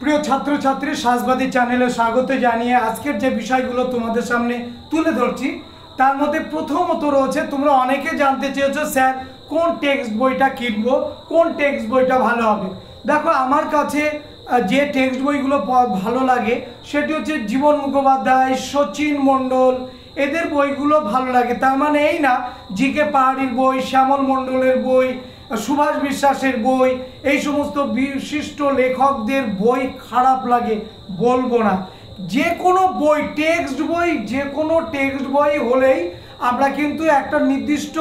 প্রিয় ছাত্রছাত্রী সাজবাদী চ্যানেলে স্বাগত জানিয়ে আজকের যে বিষয়গুলো তোমাদের সামনে তুলে ধরছি তার মধ্যে প্রথমত রয়েছে, তোমরা অনেকে জানতে চেয়েছো স্যার কোন টেক্সট বইটা কিনবো, কোন টেক্সট বইটা ভালো হবে। দেখো, আমার কাছে যে টেক্সট বইগুলো ভালো লাগে সেটি হচ্ছে জীবন মুখোপাধ্যায়, শচীন মণ্ডল, এদের বইগুলো ভালো লাগে। তার মানে এই না জিকে পাহাড়ির বই, শ্যামল মণ্ডলের বই, সুভাষ বিশ্বাসের বই, এই সমস্ত বিশিষ্ট লেখকদের বই খারাপ লাগে বলবো না। যে কোনো বই, টেক্সট বই, যে কোনো টেক্সট বই হলেই আমরা কিন্তু একটা নির্দিষ্ট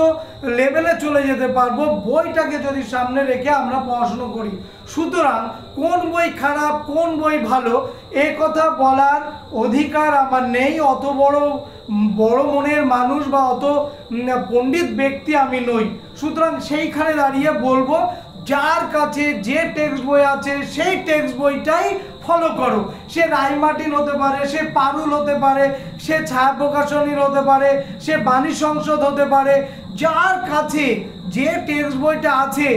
লেভেলে চলে যেতে পারবো, বইটাকে যদি সামনে রেখে আমরা পড়াশুনো করি। সুতরাং কোন বই খারাপ কোন বই ভালো এ কথা বলার অধিকার আমার নেই। অত বড় মনের মানুষ বা অত পণ্ডিত ব্যক্তি আমি নই। সুতরাং সেইখানে দাঁড়িয়ে বলবো, যার কাছে যে টেক্সট বই আছে সেই টেক্সট বইটাই ফলো করো। সে রায় মার্টিন হতে পারে, সে পারুল হতে পারে, সে ছায়া প্রকাশনীর হতে পারে, সে বাণী সংসদ হতে পারে। যার কাছে যে টেক্সট বইটা আছে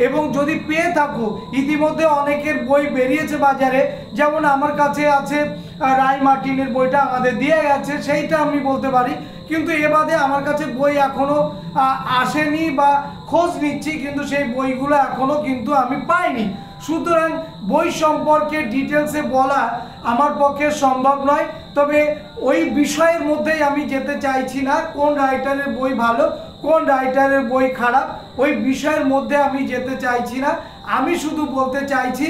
এবং যদি পেয়ে থাকো, ইতিমধ্যে অনেকের বই বেরিয়েছে বাজারে, যেমন আমার কাছে আছে রায় মার্টিনের বইটা আমাদের দিয়ে গেছে, সেইটা আমি বলতে পারি। কিন্তু এ বাদে আমার কাছে বই এখনো আসেনি বা খোঁজ নিচ্ছি, কিন্তু সেই বইগুলো এখনো কিন্তু আমি পাইনি। সুতরাং বই সম্পর্কে ডিটেলসে বলা আমার পক্ষে সম্ভব নয়। তবে ওই বিষয়ের মধ্যেই আমি যেতে চাইছি না, কোন রাইটারের বই ভালো কোন রাইটারের বই খারাপ, ওই বিষয়ের মধ্যে আমি যেতে চাইছি না। আমি শুধু বলতে চাইছি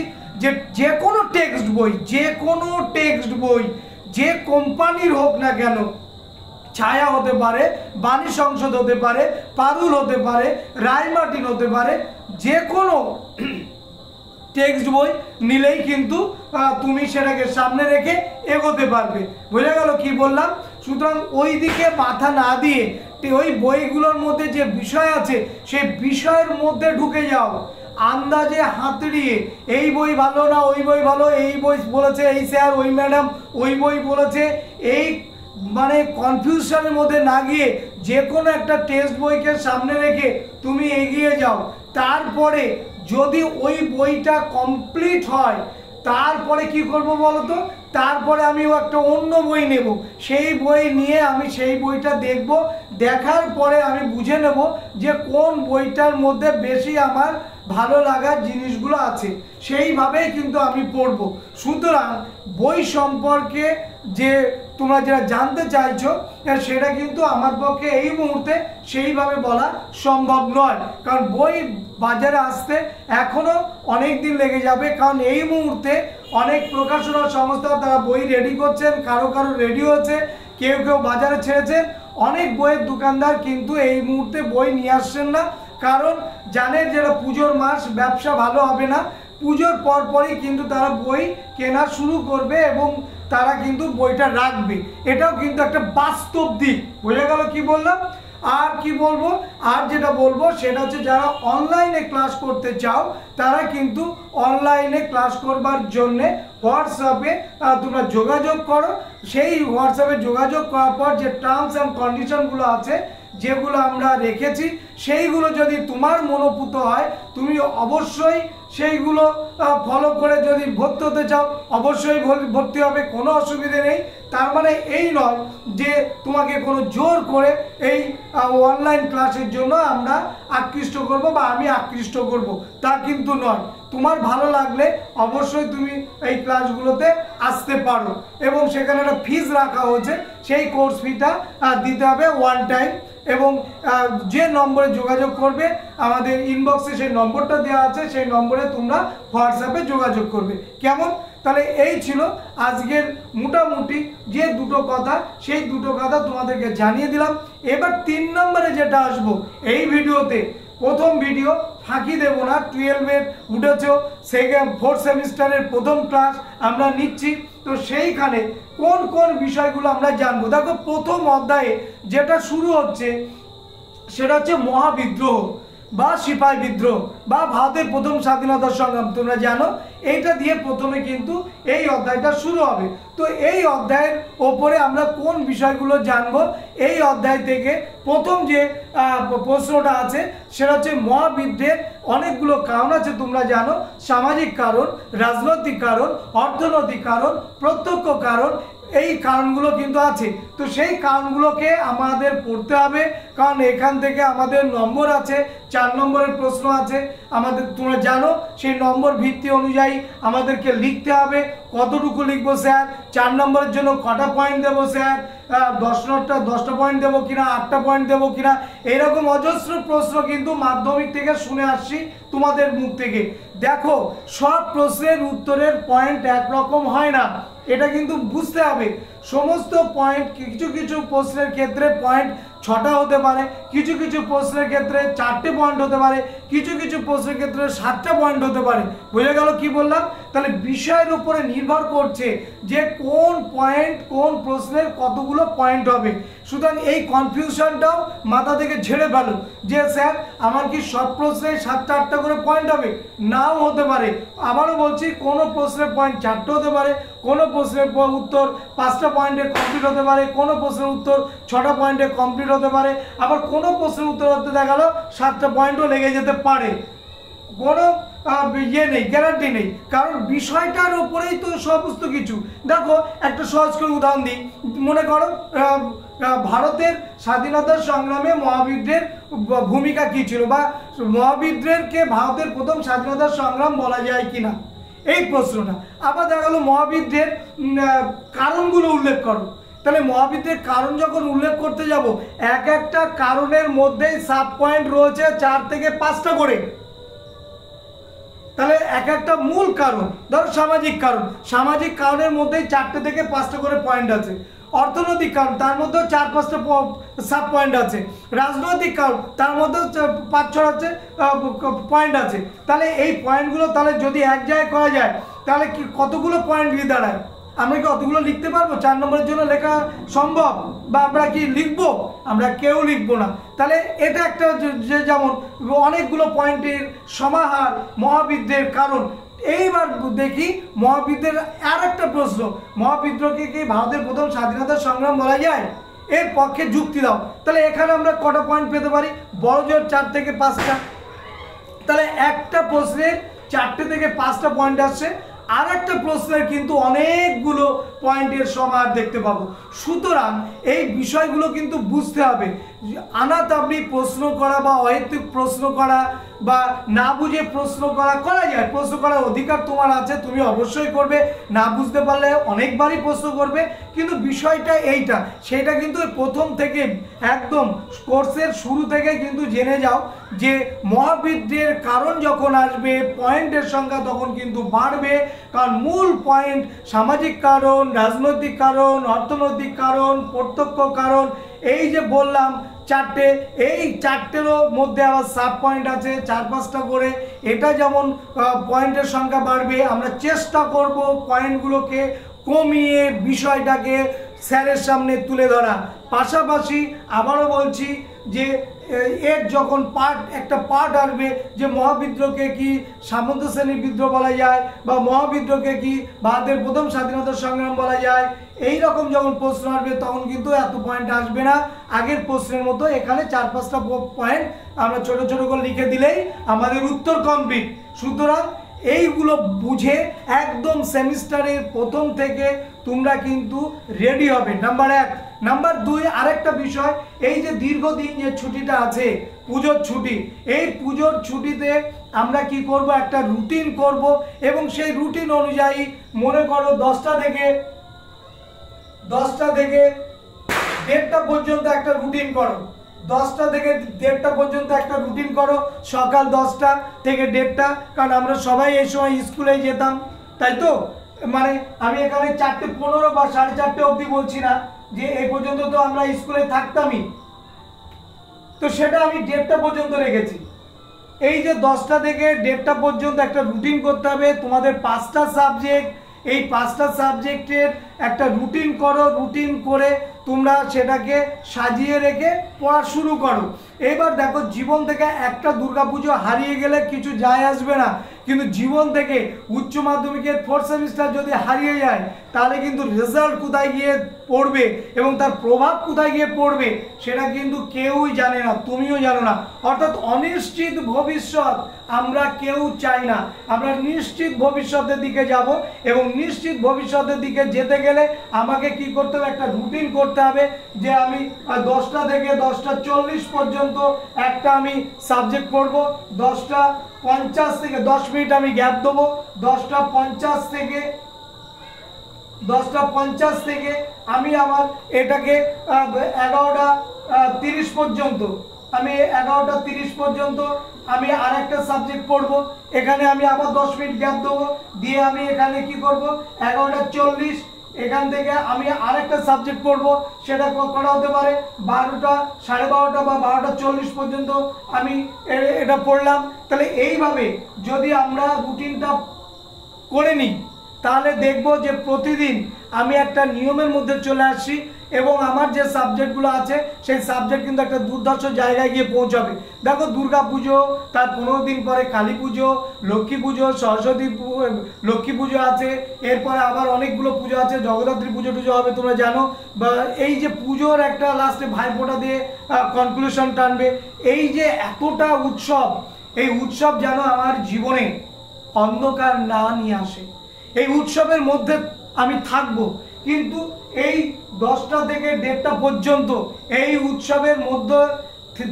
যে কোনো টেক্সট বই, যে কোনো টেক্সট বই যে কোম্পানির হোক না কেন, ছায়া হতে পারে, বাণী সংসদ হতে পারে, পারুল হতে পারে, রায় মার্টিন হতে পারে, যে কোনো টেক্সট বই নিলেই কিন্তু তুমি সেটাকে সামনে রেখে এগোতে পারবে। বোঝা গেল কি বললাম? সুতরাং ওই দিকে মাথা না দিয়ে ওই বইগুলোর মধ্যে যে বিষয় আছে সেই বিষয়ের মধ্যে ঢুকে যাও। আন্দাজে হাতড়িয়ে এই বই ভালো না ওই বই ভালো, এই বই বলেছে এই স্যার, ওই ম্যাডাম ওই বই বলেছে, এই মানে কনফিউশনের মধ্যে না গিয়ে যে কোনো একটা টেক্সট বইকে সামনে রেখে তুমি এগিয়ে যাও। তারপরে যদি ওই বইটা কমপ্লিট হয়, তারপরে কি করব বলো তো? তারপরে আমি একটা অন্য বই নেব, সেই বই নিয়ে আমি সেই বইটা দেখব, দেখার পরে আমি বুঝে নেব যে কোন বইটার মধ্যে বেশি আমার ভালো লাগার জিনিসগুলো আছে, সেইভাবেই কিন্তু আমি পড়ব। সুতরাং বই সম্পর্কে যে তোমরা যেটা জানতে চাইছো সেটা কিন্তু আমার পক্ষে এই মুহূর্তে সেইভাবে বলা সম্ভব নয়, কারণ বই বাজারে আসতে এখনো অনেক দিন লেগে যাবে। কারণ এই মুহূর্তে অনেক প্রকাশনা সংস্থা তারা বই রেডি করছেন, কারো রেডি হচ্ছে, কেউ বাজারে ছেড়েছেন। অনেক বইয়ের দোকানদার কিন্তু এই মুহূর্তে বই নিয়ে আসছেন না, কারণ জানেন যেটা পুজোর মাস, ব্যবসা ভালো হবে না। পুজোর পরপরই কিন্তু তারা বই কেনা শুরু করবে এবং তারা কিন্তু বইটা রাখবে। এটাও কিন্তু একটা বাস্তব দিক। বোঝা গেল কি বললাম? আর কি বলবো, আর যেটা বলবো সেটা হচ্ছে যারা অনলাইনে ক্লাস করতে চাও তারা কিন্তু অনলাইনে ক্লাস করবার জন্যে হোয়াটসঅ্যাপে তোমরা যোগাযোগ করো। সেই হোয়াটসঅ্যাপে যোগাযোগ করার পর যে টার্মস অ্যান্ড কন্ডিশনগুলো আছে, যেগুলো আমরা রেখেছি, সেইগুলো যদি তোমার মনোপুত হয় তুমি অবশ্যই সেইগুলো ফলো করে যদি ভর্তি হতে চাও অবশ্যই ভর্তি হবে, কোনো অসুবিধে নেই। তার মানে এই নয় যে তোমাকে কোনো জোর করে এই অনলাইন ক্লাসের জন্য আমরা আকৃষ্ট করব বা আমি আকৃষ্ট করব, তা কিন্তু নয়। তোমার ভালো লাগলে অবশ্যই তুমি এই ক্লাসগুলোতে আসতে পারো এবং সেখানে একটা ফিজ রাখা হয়েছে, সেই কোর্স ফিটা দিতে হবে ওয়ান টাইম। এবং যে নম্বরে যোগাযোগ করবে আমাদের ইনবক্সে সেই নম্বরটা দেওয়া আছে, সেই নম্বরে তোমরা হোয়াটসঅ্যাপে যোগাযোগ করবে। কেমন? তাহলে এই ছিল আজকের মোটামুটি যে দুটো কথা, সেই দুটো কথা তোমাদেরকে জানিয়ে দিলাম। এবার 3 নম্বরে যেটা আসবো এই ভিডিওতে, প্রথম ভিডিও ফাঁকি দেব না, 12-এর উঠেছ, সেকেন্ড 4th সেমিস্টারের প্রথম ক্লাস আমরা নিচ্ছি, তো সেইখানে কোন কোন বিষয়গুলো আমরা জানবো। দেখো, প্রথম অধ্যায়ে যেটা শুরু হচ্ছে সেটা হচ্ছে মহাবিদ্রোহ। বা সিপাহী বিদ্রোহ বা ভারতের প্রথম স্বাধীনতা সংগ্রাম, তোমরা জানো এইটা দিয়ে প্রথমে কিন্তু এই অধ্যায়টা শুরু হবে। তো এই অধ্যায়ের ওপরে আমরা কোন বিষয়গুলো জানবো, এই অধ্যায় থেকে প্রথম যে প্রশ্নটা আছে সেটা হচ্ছে মহাবিদ্রোহের অনেকগুলো কারণ আছে, তোমরা জানো সামাজিক কারণ, রাজনৈতিক কারণ, অর্থনৈতিক কারণ, প্রত্যক্ষ কারণ, এই কারণগুলো কিন্তু আছে। তো সেই কারণগুলোকে আমাদের পড়তে হবে, কারণ এখান থেকে আমাদের নম্বর আছে, 4 নম্বরের প্রশ্ন আছে আমাদের, তোমরা জানো সেই নম্বর ভিত্তি অনুযায়ী আমাদেরকে লিখতে হবে। কতটুকু লিখবো স্যার, 4 নম্বরের জন্য কটা পয়েন্ট দেবো স্যার, 10টা পয়েন্ট দেবো কিনা, 8টা পয়েন্ট দেবো কিনা, এইরকম অজস্র প্রশ্ন কিন্তু মাধ্যমিক থেকে শুনে আসছি তোমাদের মুখ থেকে। দেখো সব প্রশ্নের উত্তরের পয়েন্ট একরকম হয় না, এটা কিন্তু বুঝতে হবে। সমস্ত পয়েন্ট, কিছু কিছু প্রশ্নের ক্ষেত্রে পয়েন্ট 6টা হতে পারে, কিছু কিছু প্রশ্নের ক্ষেত্রে 4টে পয়েন্ট হতে পারে, কিছু কিছু প্রশ্নের ক্ষেত্রে 7টা পয়েন্ট হতে পারে। বোঝা গেল কি বললাম? তাহলে বিষয়ের উপরে নির্ভর করছে যে কোন পয়েন্ট কোন প্রশ্নের কতগুলো পয়েন্ট হবে। সুতরাং এই কনফিউশনটাও মাথা থেকে ঝেড়ে ফেলো যে স্যার আমার কি সব প্রশ্নে 7টা 8টা করে পয়েন্ট হবে, নাও হতে পারে। আবারও বলছি, কোনো প্রশ্নের পয়েন্ট 4টে হতে পারে, কোনো প্রশ্নের উত্তর 5টা পয়েন্টে কমপ্লিট হতে পারে, কোনো প্রশ্নের উত্তর 6টা পয়েন্টে কমপ্লিট হতে পারে, আবার কোনো প্রশ্নের উত্তর হতে দেখা গেল 7টা পয়েন্টও লেগে যেতে পারে। কোনো ইয়ে নেই, গ্যারান্টি নেই, কারণ বিষয়টার উপরেই তো সমস্ত কিছু। দেখো একটা সহজ করে উদাহরণ দিই, মনে করো ভারতের স্বাধীনতা সংগ্রামে মহাবিদ্রোহের ভূমিকা কী ছিল, বা মহাবিদ্রোহকে ভারতের প্রথম স্বাধীনতা সংগ্রাম বলা যায় কিনা, এই প্রশ্নটা। আবার দেখা গেলো মহাবিদ্রোহের কারণগুলো উল্লেখ করো, তাহলে মহাবিদ্রোহের কারণ যখন উল্লেখ করতে যাব, এক একটা কারণের মধ্যেই সাব পয়েন্ট রয়েছে 4 থেকে 5টা করে। তাহলে এক একটা মূল কারণ, ধরো সামাজিক কারণ, সামাজিক কারণের মধ্যেই 4টে থেকে 5টা করে পয়েন্ট আছে। অর্থনৈতিক কারণ, তার মধ্যেও 4-5টা সাব পয়েন্ট আছে। রাজনৈতিক কারণ, তার মধ্যেও 5-6 আছে পয়েন্ট আছে। তাহলে এই পয়েন্টগুলো তাহলে যদি এক জায়গায় করা যায় তাহলে কি কতগুলো পয়েন্ট দিয়ে দাঁড়ায়? আমরা কি অতগুলো লিখতে পারবো? 4 নম্বরের জন্য লেখা সম্ভব? বা আমরা কি লিখবো? আমরা কেউ লিখবো না। তাহলে এটা একটা যে যেমন অনেকগুলো পয়েন্টের সমাহার মহাবিদ্রোহের কারণ। এইবার দেখি মহাবিদ্রোহের আর একটা প্রশ্ন, মহাবিদ্রোহকে কি ভারতের প্রথম স্বাধীনতা সংগ্রাম বলা যায়? এর পক্ষে যুক্তি দাও। তাহলে এখানে আমরা কটা পয়েন্ট পেতে পারি? বড় জোর 4 থেকে 5টা। তাহলে একটা প্রশ্নের 4টে থেকে 5টা পয়েন্ট আসছে, আর একটা প্রশ্নের কিন্তু অনেকগুলো পয়েন্টের সমাহার দেখতে পাবো। সুতরাং এই বিষয়গুলো কিন্তু বুঝতে হবে। আনাতাবড়ি প্রশ্ন করা বা অহেতুক প্রশ্ন করা বা না বুঝে প্রশ্ন করা যায়, প্রশ্ন করার অধিকার তোমার আছে, তুমি অবশ্যই করবে। না বুঝতে পারলে অনেকবারই প্রশ্ন করবে, কিন্তু বিষয়টা এইটা, সেটা কিন্তু প্রথম থেকে একদম কোর্সের শুরু থেকে কিন্তু জেনে যাও যে মহাবিদ্রোহের কারণ যখন আসবে পয়েন্টের সংখ্যা তখন কিন্তু বাড়বে। কারণ মূল পয়েন্ট সামাজিক কারণ, রাজনৈতিক কারণ, অর্থনৈতিক কারণ, প্রত্যক্ষ কারণ, এই যে বললাম 4টে, এই 4টেরও মধ্যে আবার সাব পয়েন্ট আছে 4-5টা করে। এটা যেমন পয়েন্টের সংখ্যা বাড়বে, আমরা চেষ্টা করব পয়েন্টগুলোকে কমিয়ে বিষয়টাকে স্যারের সামনে তুলে ধরা। পাশাপাশি আবারও বলছি যে এর যখন একটা পার্ট আসবে যে মহাবিদ্রোহকে কি সামন্ত শ্রেণীর বিদ্রোহ বলা যায়, বা মহাবিদ্রোহকে কি ভারতের প্রথম স্বাধীনতা সংগ্রাম বলা যায়, এই রকম যখন প্রশ্ন আসবে তখন কিন্তু এত পয়েন্ট আসবে না। আগের প্রশ্নের মতো এখানে 4-5টা পয়েন্ট আমরা ছোট ছোট করে লিখে দিলেই আমাদের উত্তর কমপ্লিট। সুতরাং এইগুলো বুঝে একদম সেমিস্টারের প্রথম থেকে তোমরা কিন্তু রেডি হবে, নাম্বার 1। নাম্বার 2, আরেকটা বিষয়, এই যে দীর্ঘদিন যে ছুটিটা আছে পুজোর ছুটি, এই পুজোর ছুটিতে আমরা কি করব, একটা রুটিন করব, এবং সেই রুটিন অনুযায়ী মনে করো 10টা থেকে 1:30টা পর্যন্ত একটা রুটিন করো। 10টা থেকে 1:30টা পর্যন্ত একটা রুটিন করো, সকাল 10টা থেকে 1:30টা, কারণ আমরা সবাই এই সময় স্কুলে যেতাম, তাই তো? মানে আমি এখানে 4:15 বা 4:30 অবধি বলছি না, যে এই পর্যন্ত তো আমরা স্কুলে থাকতামই, তো সেটা আমি 1:30টা পর্যন্ত রেখেছি। এই যে 10টা থেকে 1:30টা পর্যন্ত একটা রুটিন করতে হবে। তোমাদের 5টা সাবজেক্ট, এই 5টা সাবজেক্টের একটা রুটিন করো। রুটিন করে তোমরা সেটাকে সাজিয়ে রেখে পড়া শুরু করো। এবার দেখো, জীবন থেকে একটা দুর্গাপুজো হারিয়ে গেলে কিছু যায় আসবে না, কিন্তু জীবন থেকে উচ্চ মাধ্যমিকের 4th সেমিস্টার যদি হারিয়ে যায় তাহলে কিন্তু রেজাল্ট কোথায় গিয়ে পড়বে এবং তার প্রভাব কোথায় গিয়ে পড়বে সেটা কিন্তু কেউই জানে না, তুমিও জানো না। অর্থাৎ অনিশ্চিত ভবিষ্যৎ আমরা কেউ চাই না, আমরা নিশ্চিত ভবিষ্যতের দিকে যাব এবং নিশ্চিত ভবিষ্যতের দিকে যেতে গেলে আমাকে কি করতে হবে, একটা রুটিন করতে হবে যে আমি 10টা থেকে 10টা 40 পর্যন্ত একটা আমি সাবজেক্ট পড়বো, 10টা 50 থেকে 10 মিনিট আমি গ্যাপ দেবো, 10টা 50 থেকে আমি আমার এটাকে 11টা 30 পর্যন্ত আমি 11টা 30 পর্যন্ত আমি আর একটা সাবজেক্ট পড়বো, এখানে আমি আবার 10 মিনিট গ্যাপ দেবো, দিয়ে আমি এখানে কি করব 11টা 40 এখান থেকে আমি আরেকটা সাবজেক্ট পড়বো, সেটা করা হতে পারে 12টা 12:30 বা 12টা 40 পর্যন্ত আমি এটা পড়লাম। তাহলে এইভাবে যদি আমরা রুটিনটা করে নিই তাহলে দেখব যে প্রতিদিন আমি একটা নিয়মের মধ্যে চলে আসছি এবং আমার যে সাবজেক্টগুলো আছে সেই সাবজেক্ট কিন্তু একটা দুর্ধর্ষ জায়গায় গিয়ে পৌঁছাবে। দেখো, দুর্গা পুজো, তার 15 দিন পরে কালী পুজো, লক্ষ্মী পুজো, সরস্বতী লক্ষ্মী পুজো আছে, এরপরে আবার অনেকগুলো পুজো আছে, জগদ্ধাত্রী পুজো টুজো হবে তোমরা জানো। বা এই যে পুজোর একটা লাস্টে ভাইফোঁটা দিয়ে কনক্লুশন টানবে, এই যে এতটা উৎসব, এই উৎসব যেন আমার জীবনে অন্ধকার না নিয়ে আসে। এই উৎসবের মধ্যে আমি থাকবো, কিন্তু এই 10টা থেকে 1:30 পর্যন্ত এই উৎসবের মধ্যে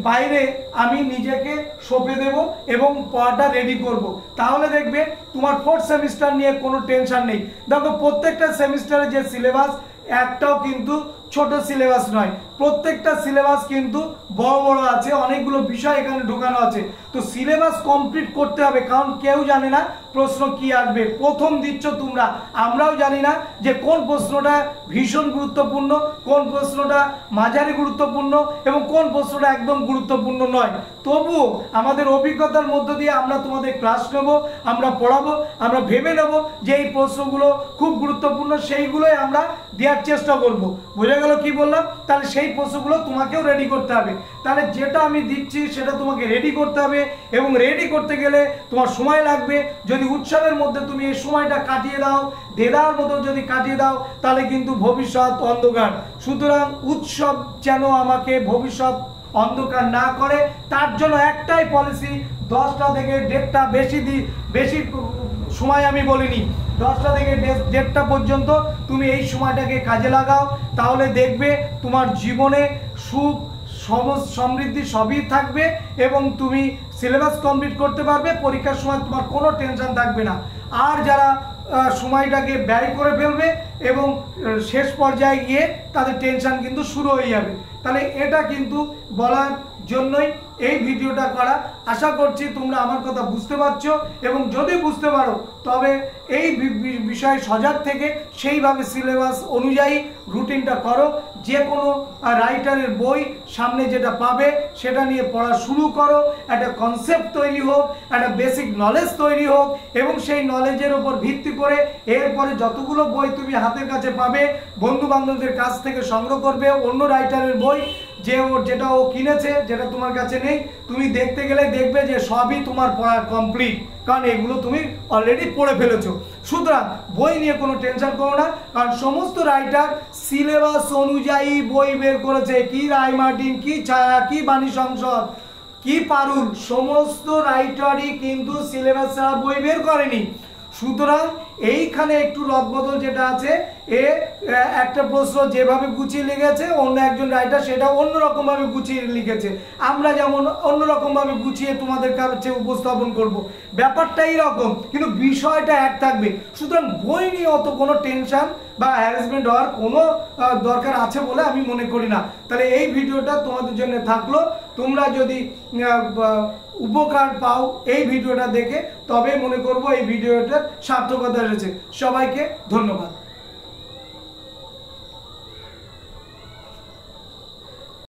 বাইরে আমি নিজেকে সঁপে দেব এবং পড়াটা রেডি করব। তাহলে দেখবে তোমার 4th সেমিস্টার নিয়ে কোনো টেনশন নেই। দেখো, প্রত্যেকটা সেমিস্টারে যে সিলেবাস একটাও কিন্তু ছোট সিলেবাস নয়, প্রত্যেকটা সিলেবাস কিন্তু বড় বড় আছে, অনেকগুলো বিষয় এখানে ঢোকানো আছে। তো সিলেবাস কমপ্লিট করতে হবে, কারণ কেউ জানে না প্রশ্ন কি আসবে, প্রথম দিচ্ছ তোমরা, আমরাও জানি না যে কোন প্রশ্নটা ভীষণ গুরুত্বপূর্ণ, কোন প্রশ্নটা মাঝারি গুরুত্বপূর্ণ এবং কোন প্রশ্নটা একদম গুরুত্বপূর্ণ নয়। তবুও আমাদের অভিজ্ঞতার মধ্য দিয়ে আমরা তোমাদের ক্লাস নেব, আমরা পড়াবো, আমরা ভেবে নেব যে এই প্রশ্নগুলো খুব গুরুত্বপূর্ণ, সেইগুলোই আমরা দেওয়ার চেষ্টা করব। বোঝা গেল কি বললাম? তাহলে সেই প্রশ্নগুলো তোমাকেও রেডি করতে হবে। তাহলে যেটা আমি দিচ্ছি সেটা তোমাকে রেডি করতে হবে এবং রেডি করতে গেলে তোমার সময় লাগবে। যদি উৎসবের মধ্যে তুমি এই সময়টা কাটিয়ে দাও, দেদার মতো যদি কাটিয়ে দাও, তাহলে কিন্তু ভবিষ্যৎ অন্ধকার। সুতরাং উৎসব যেন আমাকে ভবিষ্যৎ অন্ধকার না করে, তার জন্য একটাই পলিসি, 10টা থেকে 1:30 বেশি সময় আমি বলিনি, 10টা থেকে 1:30 পর্যন্ত তুমি এই সময়টাকে কাজে লাগাও। তাহলে দেখবে তোমার জীবনে সুখ সমৃদ্ধি সবই থাকবে এবং তুমি সিলেবাস কমপ্লিট করতে পারবে, পরীক্ষার সময় তোমার কোনো টেনশন থাকবে না। আর যারা সময়টাকে ব্যয় করে ফেলবে এবং শেষ পর্যায়ে গিয়ে তাদের টেনশন কিন্তু শুরু হয়ে যাবে। তাহলে এটা কিন্তু বলার জন্যই এই ভিডিওটা করা। আশা করছি তোমরা আমার কথা বুঝতে পারছো এবং যদি বুঝতে পারো তবে এই বিষয়ে সজাগ থেকে সেইভাবে সিলেবাস অনুযায়ী রুটিনটা করো। যে কোনো রাইটারের বই সামনে যেটা পাবে সেটা নিয়ে পড়া শুরু করো, একটা কনসেপ্ট তৈরি হোক, একটা বেসিক নলেজ তৈরি হোক এবং সেই নলেজের উপর ভিত্তি করে এরপরে যতগুলো বই তুমি হাতের কাছে পাবে, বন্ধু বান্ধবদের কাছ থেকে সংগ্রহ করবে অন্য রাইটারের বই, যেটা ও কিনেছে, যেটা তোমার কাছে নেই, তুমি দেখতে গেলে দেখবে যে সবই তোমার পড়া কমপ্লিট, কারণ এগুলো তুমি অলরেডি পড়ে ফেলেছো। সুতরাং বই নিয়ে কোনো টেনশন করো না, কারণ সমস্ত রাইটার সিলেবাস অনুযায়ী বই বের করেছে। কি রায় মার্টিন, কি ছায়া, কি বাণী সংসদ, কি পারুল, সমস্ত রাইটারই কিন্তু সিলেবাস ছাড়া বই বের করেনি। সুতরাং এইখানে একটু রদবদল যেটা আছে, একটা প্রশ্ন যেভাবে গুছিয়ে লিখেছে অন্য একজন রাইটার সেটা অন্যরকম ভাবে গুছিয়ে লিখেছে, আমরা যেমন অন্যরকম ভাবে গুছিয়ে তোমাদের কাছে উপস্থাপন করব, ব্যাপারটা এইরকম, কিন্তু বিষয়টা এক থাকবে। সুতরাং বই নিয়ে অত কোনো টেনশন বা হ্যারাসমেন্ট হওয়ার কোনো দরকার আছে বলে আমি মনে করি না। তাহলে এই ভিডিওটা তোমাদের জন্য থাকলো, তোমরা যদি উপকার পাও এই ভিডিওটা দেখে তবে মনে করব এই ভিডিওটার সার্থকতা রয়েছে। সবাইকে ধন্যবাদ।